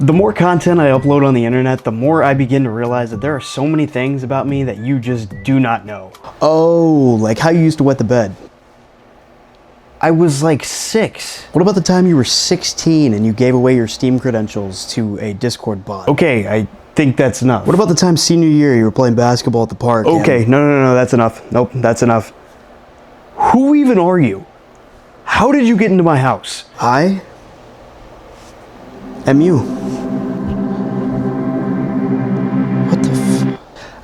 The more content I upload on the internet, the more I begin to realize that there are so many things about me that you just do not know. Oh, like how you used to wet the bed. I was like 6. What about the time you were 16 and you gave away your Steam credentials to a Discord bot? Okay, I think that's enough. What about the time senior year you were playing basketball at the park? Okay, no, that's enough. Nope, that's enough. Who even are you? How did you get into my house? I am you.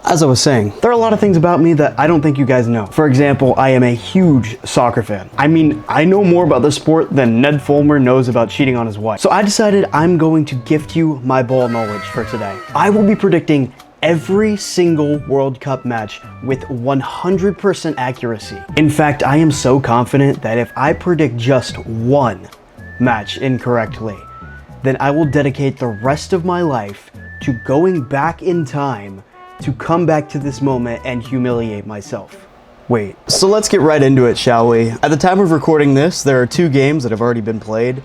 As I was saying, there are a lot of things about me that I don't think you guys know. For example, I am a huge soccer fan. I mean, I know more about the sport than Ned Fulmer knows about cheating on his wife. So I decided I'm going to gift you my ball knowledge for today. I will be predicting every single World Cup match with 100% accuracy. In fact, I am so confident that if I predict just one match incorrectly, then I will dedicate the rest of my life to going back in time to come back to this moment and humiliate myself. Wait, so let's get right into it, shall we? At the time of recording this, there are 2 games that have already been played.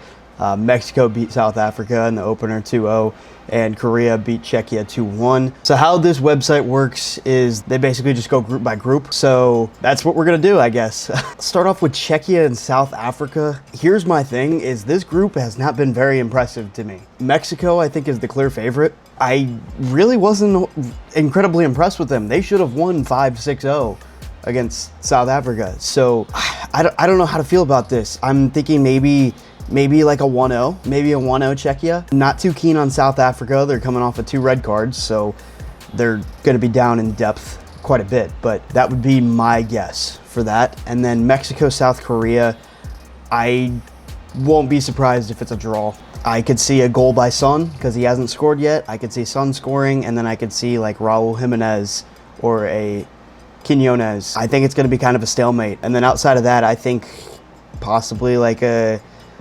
Mexico beat South Africa in the opener 2-0, and Korea beat Czechia 2-1. So how this website works is they basically just go group by group. So that's what we're gonna do, I guess. Start off with Czechia and South Africa. Here's my thing, is this group has not been very impressive to me. Mexico, I think, is the clear favorite. I really wasn't incredibly impressed with them. They should have won 5-6-0 against South Africa. So I don't know how to feel about this. I'm thinking maybe like a 1-0, maybe a 1-0 Czechia. Not too keen on South Africa. They're coming off of 2 red cards, so they're gonna be down in depth quite a bit, but that would be my guess for that. And then Mexico, South Korea, I won't be surprised if it's a draw. I could see a goal by Son because he hasn't scored yet. I could see Son scoring, and then I could see like Raul Jimenez or a Quinones. I think it's going to be kind of a stalemate. And then outside of that, I think possibly like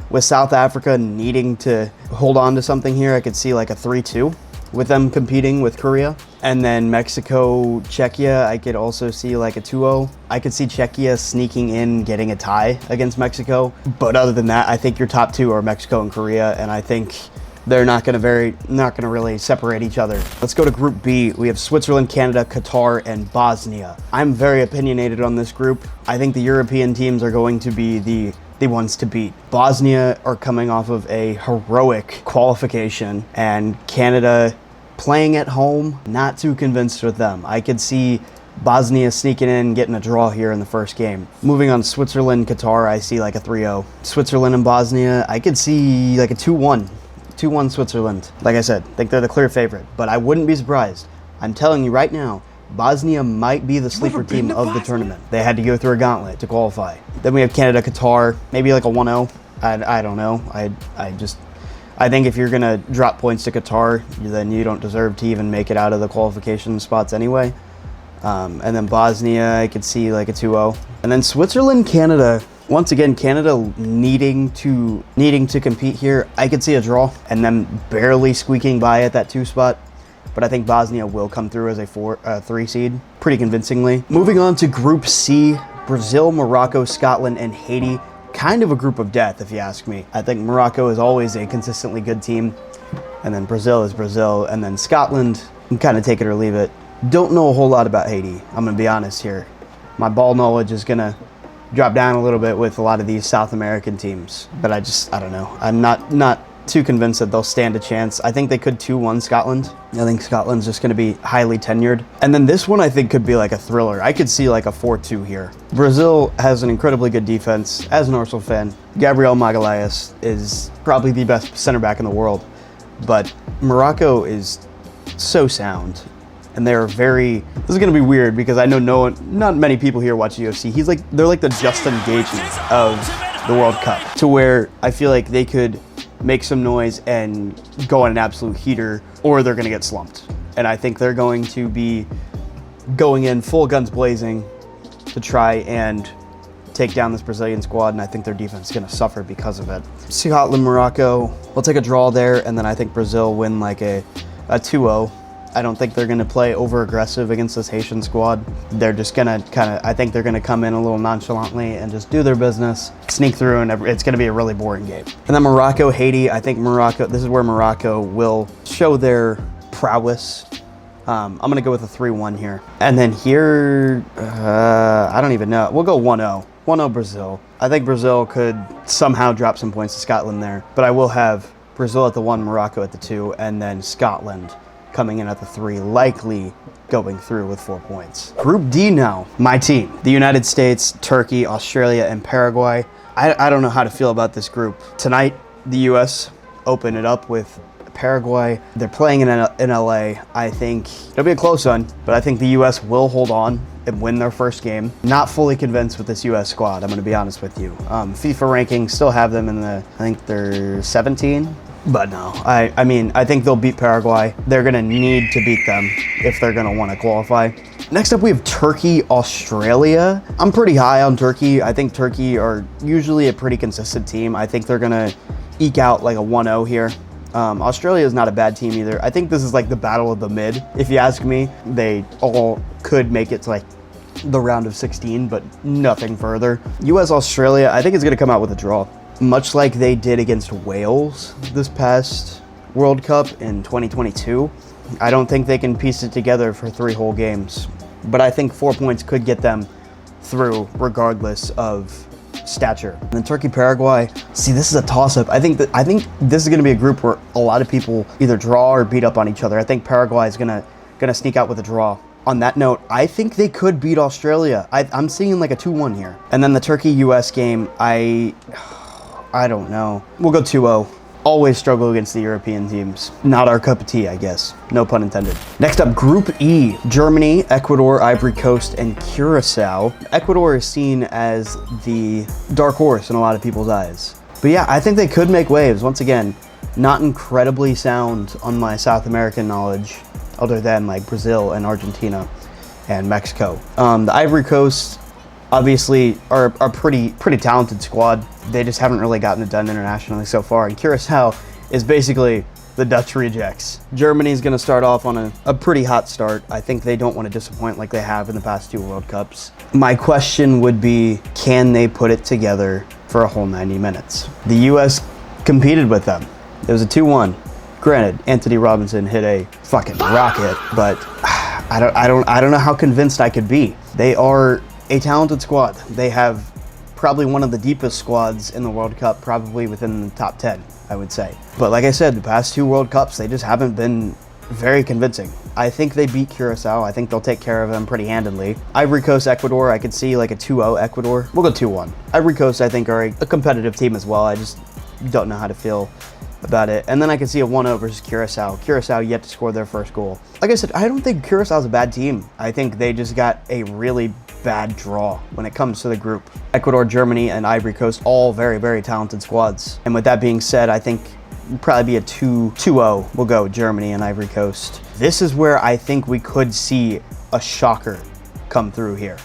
with South Africa needing to hold on to something here, I could see like a 3-2 with them competing with Korea. And then Mexico, Czechia, I could also see like a 2-0. I could see Czechia sneaking in, getting a tie against Mexico. But other than that, I think your top 2 are Mexico and Korea, and I think they're not gonna really separate each other. Let's go to Group B. We have Switzerland, Canada, Qatar, and Bosnia. I'm very opinionated on this group. I think the European teams are going to be the ones to beat. Bosnia are coming off of a heroic qualification, and Canada playing at home, not too convinced with them. I could see Bosnia sneaking in, getting a draw here in the first game. Moving on, Switzerland, Qatar, I see like a 3-0. Switzerland and Bosnia, I could see like a 2-1. 2-1 Switzerland. Like I said, I think they're the clear favorite, but I wouldn't be surprised. I'm telling you right now, Bosnia might be the sleeper team of the tournament. They had to go through a gauntlet to qualify. Then we have Canada, Qatar, maybe like a 1-0. I don't know. I think if you're gonna drop points to Qatar, then you don't deserve to even make it out of the qualification spots anyway. And then Bosnia, I could see like a 2-0. And then Switzerland, Canada. Once again, Canada needing to compete here. I could see a draw and them barely squeaking by at that 2 spot. But I think Bosnia will come through as a 3 seed pretty convincingly. Moving on to Group C, Brazil, Morocco, Scotland, and Haiti. Kind of a group of death, if you ask me. I think Morocco is always a consistently good team, and then Brazil is Brazil, and then Scotland, you can kind of take it or leave it. Don't know a whole lot about Haiti, I'm gonna be honest here. My ball knowledge is gonna drop down a little bit with a lot of these South American teams, but I don't know. I'm not too convinced that they'll stand a chance. I think they could 2-1 Scotland. I think Scotland's just gonna be highly tenured. And then this one I think could be like a thriller. I could see like a 4-2 here. Brazil has an incredibly good defense. As an Arsenal fan, Gabriel Magalhaes is probably the best center back in the world. But Morocco is so sound. And they're very, this is gonna be weird because I know not many people here watch UFC. They're like the Justin Gaethje of the World Cup, to where I feel like they could make some noise and go on an absolute heater, or they're gonna get slumped. And I think they're going to be going in full guns blazing to try and take down this Brazilian squad, and I think their defense is gonna suffer because of it. Scotland, Morocco, we'll take a draw there, and then I think Brazil win like a 2-0. I don't think they're going to play over aggressive against this Haitian squad. They're just going to I think they're going to come in a little nonchalantly and just do their business, sneak through, and it's going to be a really boring game. And then Morocco, Haiti, I think this is where Morocco will show their prowess. I'm going to go with a 3-1 here. And then here, I don't even know. We'll go 1-0. 1-0 Brazil. I think Brazil could somehow drop some points to Scotland there, but I will have Brazil at the 1, Morocco at the 2, and then Scotland coming in at the 3, likely going through with 4 points. Group D now, my team. The United States, Turkey, Australia, and Paraguay. I don't know how to feel about this group. Tonight, the US open it up with Paraguay. They're playing in LA. I think it'll be a close one, but I think the US will hold on and win their first game. Not fully convinced with this US squad, I'm gonna be honest with you. FIFA rankings still have them in I think they're 17, but no, I mean, I think they'll beat Paraguay. They're gonna need to beat them if they're gonna wanna qualify. Next up, we have Turkey, Australia. I'm pretty high on Turkey. I think Turkey are usually a pretty consistent team. I think they're gonna eke out like a 1-0 here. Australia is not a bad team either. I think this is like the battle of the mid. If you ask me, they all could make it to like the round of 16, but nothing further. US, Australia, I think it's gonna come out with a draw. Much like they did against Wales this past World Cup in 2022. I don't think they can piece it together for 3 whole games, but I think 4 points could get them through regardless of stature. And then Turkey, Paraguay. See, this is a toss-up. I think this is going to be a group where a lot of people either draw or beat up on each other. I think Paraguay is gonna sneak out with a draw. On that note, I think they could beat Australia. I'm seeing like a 2-1 here. And then the Turkey-US game, I don't know. We'll go 2-0. Always struggle against the European teams. Not our cup of tea, I guess. No pun intended. Next up, Group E. Germany, Ecuador, Ivory Coast, and Curacao. Ecuador is seen as the dark horse in a lot of people's eyes. But yeah, I think they could make waves. Once again, not incredibly sound on my South American knowledge, other than like Brazil and Argentina and Mexico. The Ivory Coast obviously are a pretty talented squad. They just haven't really gotten it done internationally so far. And Curacao is basically the Dutch rejects. Germany's gonna start off on a pretty hot start. I think they don't want to disappoint like they have in the past 2 World Cups. My question would be, can they put it together for a whole 90 minutes? The US competed with them. It was a 2-1. Granted, Anthony Robinson hit a fucking rocket, but I don't know how convinced I could be. They are a talented squad. They have probably one of the deepest squads in the World Cup, probably within the top 10, I would say. But like I said, the past 2 World Cups, they just haven't been very convincing. I think they beat Curacao. I think they'll take care of them pretty handedly. Ivory Coast, Ecuador, I could see like a 2-0 Ecuador. We'll go 2-1. Ivory Coast, I think, are a competitive team as well. I just don't know how to feel about it. And then I can see a 1-0 versus Curacao. Curacao yet to score their first goal. Like I said, I don't think Curaçao's a bad team. I think they just got a really bad draw when it comes to the group. Ecuador, Germany, and Ivory Coast, all very, very talented squads. And with that being said, I think it'll probably be a 2-0. We'll go Germany and Ivory Coast. This is where I think we could see a shocker come through here.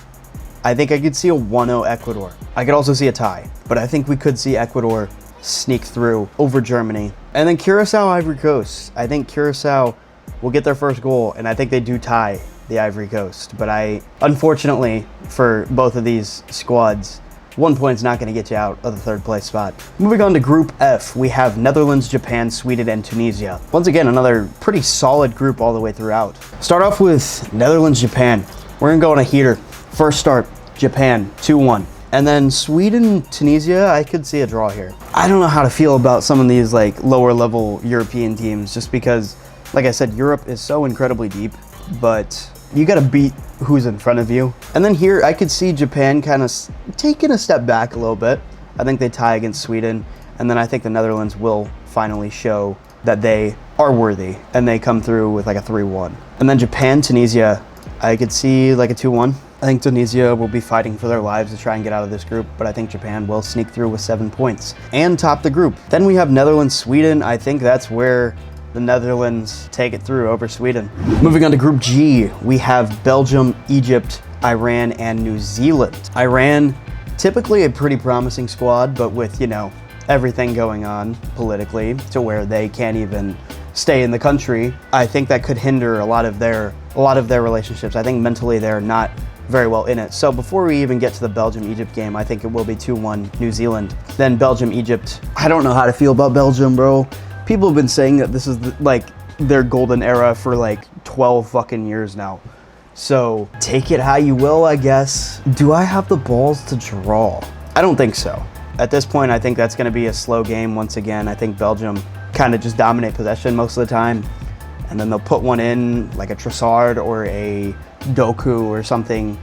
I think I could see a 1-0 Ecuador. I could also see a tie, but I think we could see Ecuador sneak through over Germany. And then Curacao, Ivory Coast. I think Curacao will get their first goal, and I think they do tie the Ivory Coast. But unfortunately for both of these squads, 1 point's not going to get you out of the 3rd place spot. Moving on to Group F, we have Netherlands, Japan, Sweden, and Tunisia. Once again, another pretty solid group all the way throughout. Start off with Netherlands, Japan. We're going to go on a heater. First start, Japan, 2-1. And then Sweden, Tunisia, I could see a draw here. I don't know how to feel about some of these like lower level European teams, just because, like I said, Europe is so incredibly deep, but you got to beat who's in front of you. And then here, I could see Japan kind of taking a step back a little bit. I think they tie against Sweden, and then I think the Netherlands will finally show that they are worthy, and they come through with like a 3-1. And then Japan, Tunisia, I could see like a 2-1. I think Tunisia will be fighting for their lives to try and get out of this group, but I think Japan will sneak through with 7 points and top the group. Then we have Netherlands, Sweden. I think that's where the Netherlands take it through over Sweden. Moving on to Group G, we have Belgium, Egypt, Iran, and New Zealand. Iran, typically a pretty promising squad, but with, everything going on politically to where they can't even stay in the country, I think that could hinder a lot of their relationships. I think mentally they're not very well in it. So before we even get to the Belgium-Egypt game, I think it will be 2-1 New Zealand. Then Belgium-Egypt. I don't know how to feel about Belgium, bro. People have been saying that this is like their golden era for like 12 fucking years now. So take it how you will, I guess. Do I have the balls to draw? I don't think so. At this point, I think that's going to be a slow game once again. I think Belgium kind of just dominate possession most of the time. And then they'll put one in, like a Trossard or a Doku or something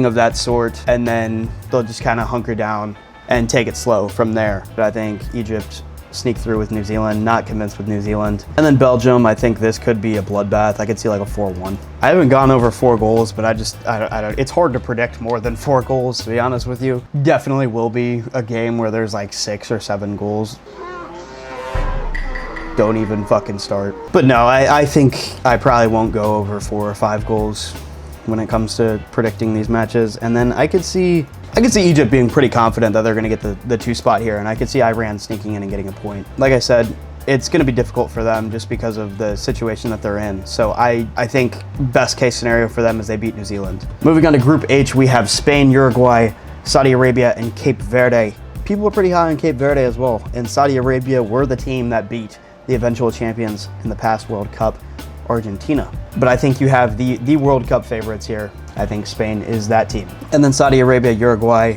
of that sort. And then they'll just kind of hunker down and take it slow from there. But I think Egypt sneak through with New Zealand, not convinced with New Zealand. And then Belgium, I think this could be a bloodbath. I could see like a 4-1. I haven't gone over 4 goals, but I don't, it's hard to predict more than 4 goals, to be honest with you. Definitely will be a game where there's like 6 or 7 goals. Don't even fucking start. But no, I think I probably won't go over 4 or 5 goals when it comes to predicting these matches. And then I could see Egypt being pretty confident that they're going to get the 2 spot here, and I could see Iran sneaking in and getting a point. Like I said, it's going to be difficult for them just because of the situation that they're in. So I think best case scenario for them is they beat New Zealand. Moving on to Group H, we have Spain, Uruguay, Saudi Arabia, and Cape Verde. People are pretty high on Cape Verde as well, and Saudi Arabia were the team that beat the eventual champions in the past World Cup, Argentina. But I think you have the World Cup favorites here. I think Spain is that team. And then Saudi Arabia, Uruguay.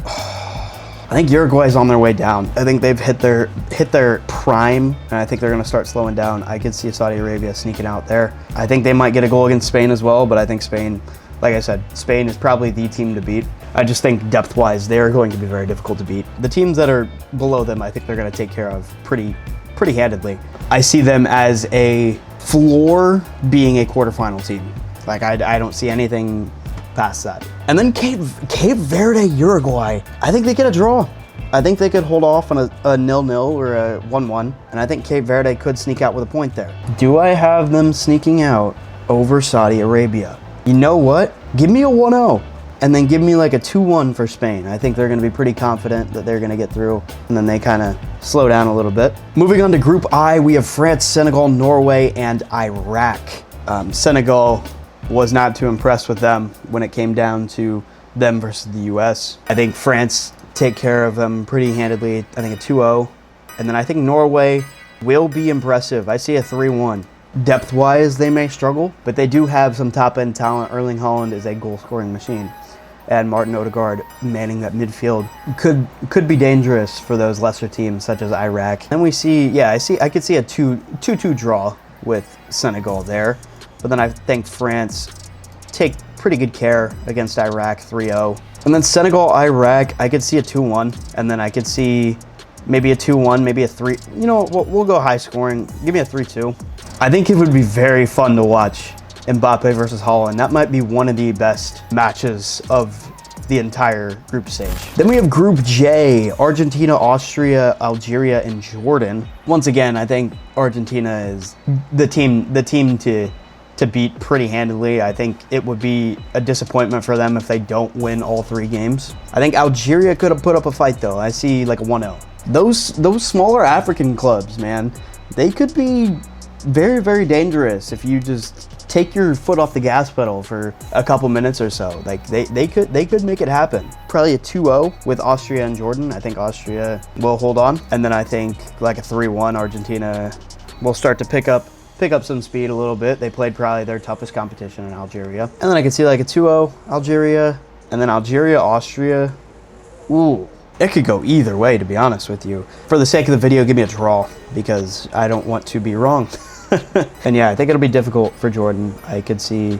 I think Uruguay's on their way down. I think they've hit their prime, and I think they're going to start slowing down. I could see Saudi Arabia sneaking out there. I think they might get a goal against Spain as well, but I think Spain, like I said, Spain is probably the team to beat. I just think depth-wise, they're going to be very difficult to beat. The teams that are below them, I think they're going to take care of pretty handedly. I see them as a floor being a quarterfinal team. Like I don't see anything past that. And then Cape Verde, Uruguay. I think they get a draw. I think they could hold off on a 0-0 or a 1-1, and I think Cape Verde could sneak out with a point there. Do I have them sneaking out over Saudi Arabia? You know what? Give me a 1-0. And then give me like a 2-1 for Spain. I think they're going to be pretty confident that they're going to get through, and then they kind of slow down a little bit. Moving on to Group I, we have France, Senegal, Norway, and Iraq. Senegal was not too impressed with them when it came down to them versus the US. I think France take care of them pretty handedly. I think a 2-0. And then I think Norway will be impressive. I see a 3-1. Depth-wise, they may struggle, but they do have some top-end talent. Erling Haaland is a goal-scoring machine, and Martin Odegaard manning that midfield could be dangerous for those lesser teams such as Iraq. Then we see, I could see a 2-2 draw with Senegal there, but then I think France take pretty good care against Iraq, 3-0. And then Senegal, Iraq, I could see a 2-1, and then I could see maybe a 2-1, maybe a 3. You know, we'll go high scoring. Give me a 3-2. I think it would be very fun to watch Mbappe versus Haaland. That might be one of the best matches of the entire group stage. Then we have Group J, Argentina, Austria, Algeria, and Jordan. Once again, I think Argentina is the team to beat pretty handily. I think it would be a disappointment for them if they don't win all 3 games. I think Algeria could have put up a fight though. I see like a 1-0. Those smaller African clubs, man, they could be very, very dangerous if you just take your foot off the gas pedal for a couple minutes or so. Like they could make it happen. Probably a 2-0 with Austria and Jordan. I think Austria will hold on, and then I think like a 3-1 Argentina will start to pick up some speed a little bit. They played probably their toughest competition in Algeria, and then I could see like a 2-0 Algeria, and then Algeria, Austria. Ooh. It could go either way, to be honest with you. For the sake of the video, give me a draw, because I don't want to be wrong. And yeah, I think it'll be difficult for Jordan. I could see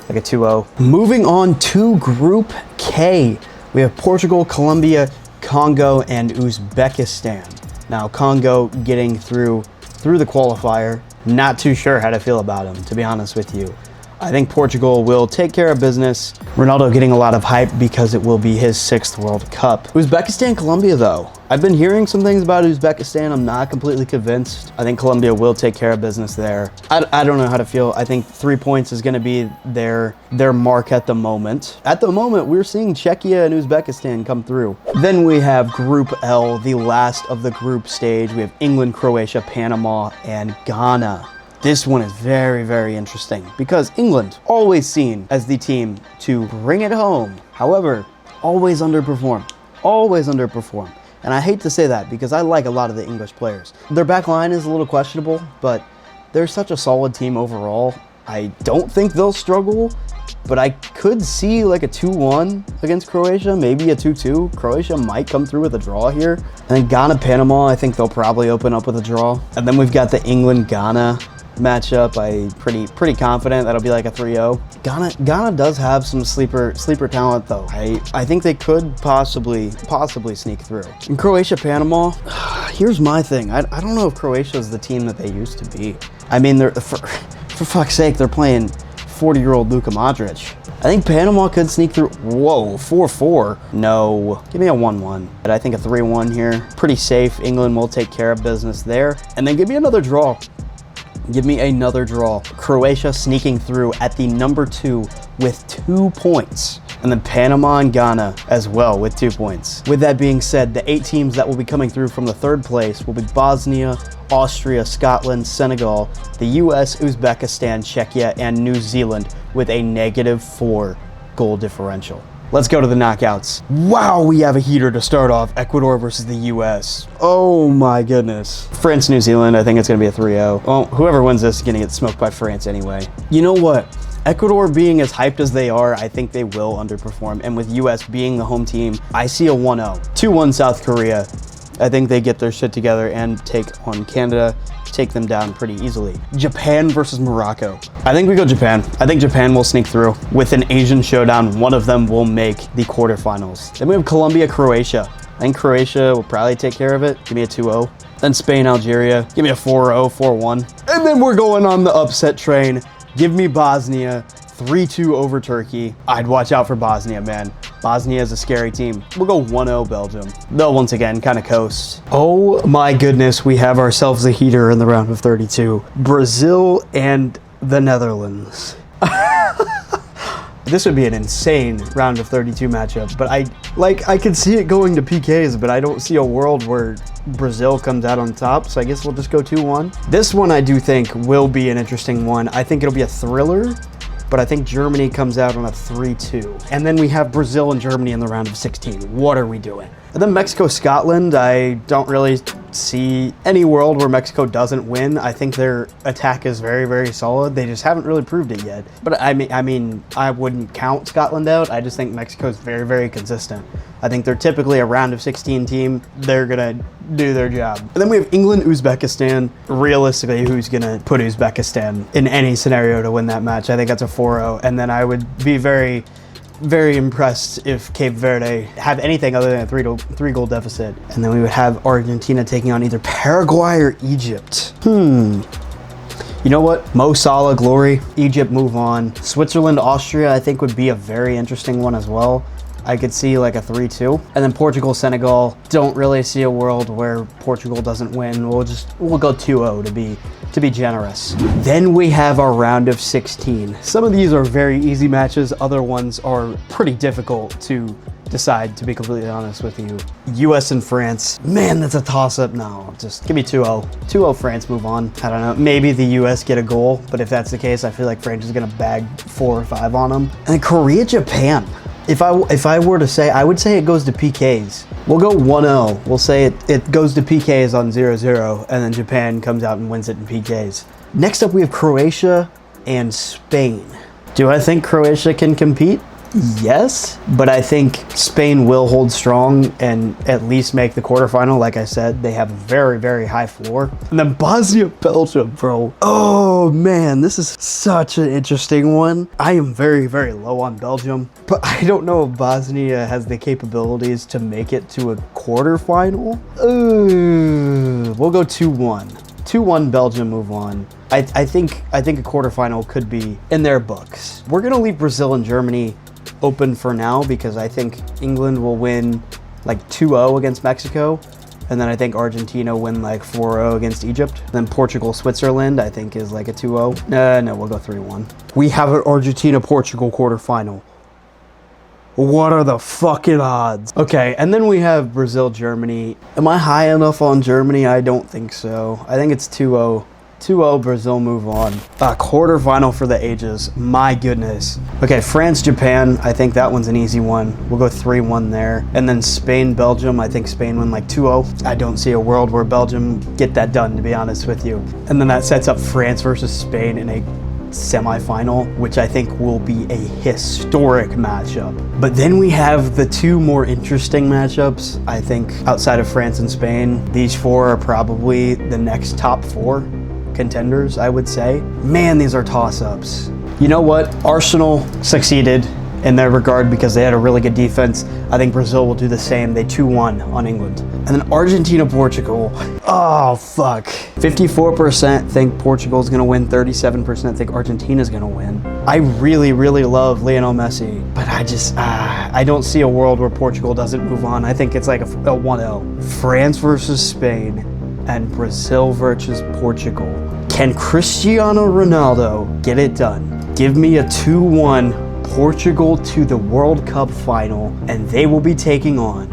like a 2-0. Moving on to Group K, we have Portugal, Colombia, Congo, and Uzbekistan. Now, Congo getting through the qualifier. Not too sure how to feel about them, to be honest with you. I think Portugal will take care of business. Ronaldo getting a lot of hype because it will be his 6th World Cup. Uzbekistan, Colombia though. I've been hearing some things about Uzbekistan. I'm not completely convinced. I think Colombia will take care of business there. I don't know how to feel. I think 3 points is going to be their mark at the moment. At the moment, we're seeing Czechia and Uzbekistan come through. Then we have Group L, the last of the group stage. We have England, Croatia, Panama, and Ghana. This one is very, very interesting because England, always seen as the team to bring it home. However, always underperform. Always underperform. And I hate to say that because I like a lot of the English players. Their back line is a little questionable, but they're such a solid team overall. I don't think they'll struggle, but I could see like a 2-1 against Croatia, maybe a 2-2. Croatia might come through with a draw here. And then Ghana, Panama, I think they'll probably open up with a draw. And then we've got the England-Ghana matchup. I'm pretty confident that'll be like a 3-0. Ghana does have some sleeper talent though. I think they could possibly sneak through. In Croatia, Panama, here's my thing. I don't know if Croatia is the team that they used to be. I mean, for fuck's sake, they're playing 40-year-old Luka Modric. I think Panama could sneak through. Whoa, 4-4. No, give me a 1-1. But I think a 3-1 here. Pretty safe. England will take care of business there. And then give me another draw. Give me another draw. Croatia sneaking through at the number 2 with 2 points. And then Panama and Ghana as well with 2 points. With that being said, the 8 teams that will be coming through from the 3rd place will be Bosnia, Austria, Scotland, Senegal, the US, Uzbekistan, Czechia, and New Zealand with a -4 goal differential. Let's go to the knockouts. Wow, we have a heater to start off. Ecuador versus the US. Oh my goodness. France, New Zealand, I think it's gonna be a 3-0. Well, whoever wins this is gonna get smoked by France anyway. You know what? Ecuador being as hyped as they are, I think they will underperform. And with US being the home team, I see a 1-0. 2-1 South Korea. I think they get their shit together and take on Canada, take them down pretty easily. Japan versus Morocco. I think we go Japan. I think Japan will sneak through. With an Asian showdown, one of them will make the quarterfinals. Then we have Colombia, Croatia. I think Croatia will probably take care of it. Give me a 2-0. Then Spain, Algeria. Give me a 4-0, 4-1. And then we're going on the upset train. Give me Bosnia, 3-2 over Turkey. I'd watch out for Bosnia, man. Bosnia is a scary team. We'll go 1-0 Belgium. They'll once again kind of coast. Oh my goodness, we have ourselves a heater in the round of 32. Brazil and the Netherlands. This would be an insane round of 32 matchup, but I could see it going to PKs, but I don't see a world where Brazil comes out on top, so I guess we'll just go 2-1. This one I do think will be an interesting one. I think it'll be a thriller, but I think Germany comes out on a 3-2. And then we have Brazil and Germany in the round of 16. What are we doing? And then Mexico, Scotland, I don't really see any world where Mexico doesn't win. I think their attack is very, very solid. They just haven't really proved it yet. But I mean, I wouldn't count Scotland out. I just think Mexico's very, very consistent. I think they're typically a round of 16 team. They're gonna do their job. And then we have England, Uzbekistan. Realistically, who's gonna put Uzbekistan in any scenario to win that match? I think that's a 4-0. And then I would be very, very impressed if Cape Verde have anything other than a 3-goal deficit. And then we would have Argentina taking on either Paraguay or Egypt. You know what? Mo Salah, glory. Egypt, move on. Switzerland, Austria, I think would be a very interesting one as well. I could see like a 3-2. And then Portugal, Senegal. Don't really see a world where Portugal doesn't win. We'll go 2-0 to be generous. Then we have our round of 16. Some of these are very easy matches. Other ones are pretty difficult to decide, to be completely honest with you. US and France. Man, that's a toss-up now. Just give me 2-0. 2-0 France, move on. I don't know. Maybe the US get a goal, but if that's the case, I feel like France is gonna bag 4 or 5 on them. And then Korea, Japan. If I were to say, I would say it goes to PKs. We'll go 1-0. We'll say it goes to PKs on 0-0, and then Japan comes out and wins it in PKs. Next up, we have Croatia and Spain. Do I think Croatia can compete? Yes, but I think Spain will hold strong and at least make the quarterfinal. Like I said, they have a very, very high floor. And then Bosnia, Belgium, bro. Oh man, this is such an interesting one. I am very, very low on Belgium, but I don't know if Bosnia has the capabilities to make it to a quarterfinal. We'll go 2-1. 2-1 Belgium move on. I think a quarterfinal could be in their books. We're gonna leave Brazil and Germany open for now because I think England will win like 2-0 against Mexico, and then I think Argentina win like 4-0 against Egypt. Then Portugal, Switzerland, I think is like a 2-0. No, we'll go 3-1. We have an Argentina-Portugal quarterfinal. What are the fucking odds? Okay, and then we have Brazil, Germany. Am I high enough on Germany? I don't think so. I think it's 2-0. 2-0, Brazil move on. A quarterfinal for the ages. My goodness. Okay, France, Japan. I think that one's an easy one. We'll go 3-1 there. And then Spain, Belgium. I think Spain win like 2-0. I don't see a world where Belgium get that done, to be honest with you. And then that sets up France versus Spain in a semi-final, which I think will be a historic matchup. But then we have the two more interesting matchups. I think outside of France and Spain, these four are probably the next top four contenders, I would say. Man, these are toss-ups. You know what? Arsenal succeeded in their regard because they had a really good defense. I think Brazil will do the same. They 2-1 on England. And then Argentina, Portugal. Oh, fuck. 54% think Portugal's gonna win, 37% think Argentina's gonna win. I really, really love Lionel Messi, but I don't see a world where Portugal doesn't move on. I think it's like a 1-0. France versus Spain and Brazil versus Portugal. Can Cristiano Ronaldo get it done? Give me a 2-1 Portugal to the World Cup final, and they will be taking on,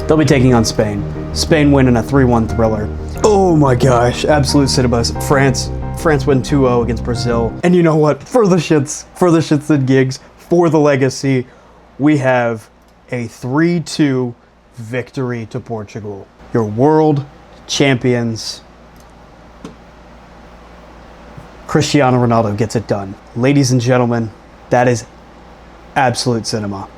they'll be taking on Spain. Spain win in a 3-1 thriller. Oh my gosh, absolute cinemas. France win 2-0 against Brazil. And you know what? For the shits and gigs, for the legacy, we have a 3-2 victory to Portugal. Your world champions. Cristiano Ronaldo gets it done. Ladies and gentlemen, that is absolute cinema.